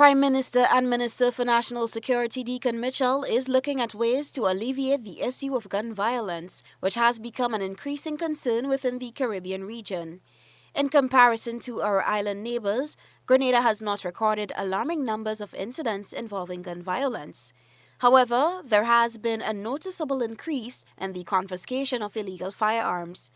Prime Minister and Minister for National Security Dickon Mitchell is looking at ways to alleviate the issue of gun violence, which has become an increasing concern within the Caribbean region. In comparison to our island neighbors, Grenada has not recorded alarming numbers of incidents involving gun violence. However, there has been a noticeable increase in the confiscation of illegal firearms.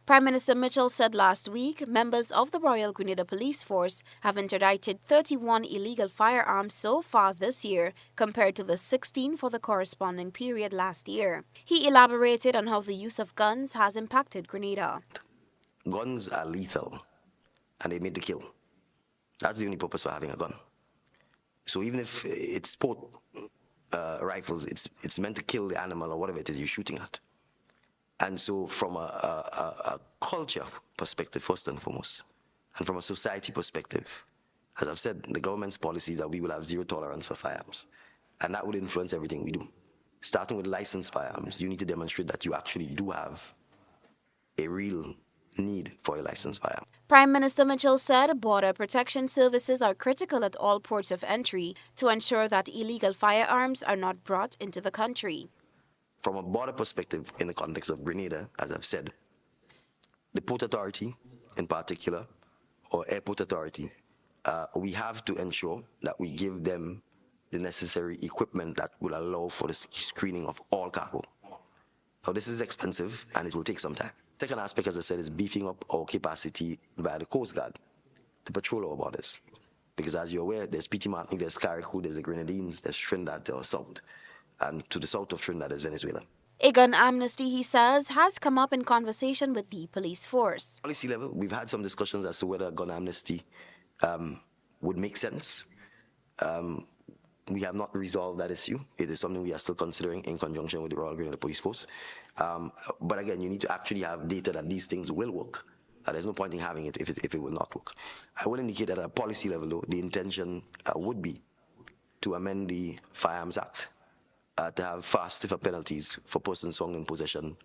Prime Minister Mitchell said last week members of the Royal Grenada Police Force have interdicted 31 illegal firearms so far this year compared to the 16 for the corresponding period last year. He elaborated on how the use of guns has impacted Grenada. Guns are lethal and they're made to kill. That's the only purpose for having a gun. So even if it's sport rifles, it's meant to kill the animal or whatever it is you're shooting at. And so from a culture perspective, first and foremost, and from a society perspective, as I've said, the government's policy is that we will have zero tolerance for firearms. And that would influence everything we do. Starting with licensed firearms, you need to demonstrate that you actually do have a real need for a licensed firearm. Prime Minister Mitchell said border protection services are critical at all ports of entry to ensure that illegal firearms are not brought into the country. From a border perspective, in the context of Grenada, as I've said, the Port Authority in particular, or Airport Authority, we have to ensure that we give them the necessary equipment that will allow for the screening of all cargo. Now, this is expensive and it will take some time. Second aspect, as I said, is beefing up our capacity via the Coast Guard to patrol our borders. Because as you're aware, there's Petit Martinique, there's Carriacou, there's the Grenadines, there's Trinidad to our south. And to the south of Trinidad is Venezuela. A gun amnesty, he says, has come up in conversation with the police force. Policy level, we've had some discussions as to whether a gun amnesty would make sense. We have not resolved that issue. It is something we are still considering in conjunction with the Royal Grenada Police Force. But again, you need to actually have data that these things will work. There's no point in having it if it will not work. I will indicate that at a policy level, though, the intention would be to amend the Firearms Act to have far stiffer penalties for persons found in possession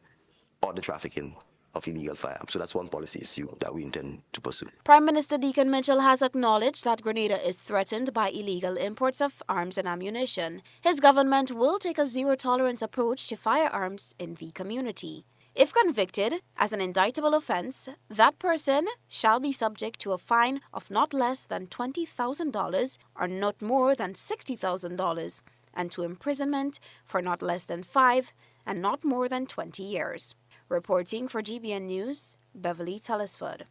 or the trafficking of illegal firearms. So that's one policy issue that we intend to pursue. Prime Minister Dickon Mitchell has acknowledged that Grenada is threatened by illegal imports of arms and ammunition. His government will take a zero-tolerance approach to firearms in the community. If convicted as an indictable offence, that person shall be subject to a fine of not less than $20,000 or not more than $60,000, and to imprisonment for not less than 5 and not more than 20 years. Reporting for GBN News, Beverly Telesford.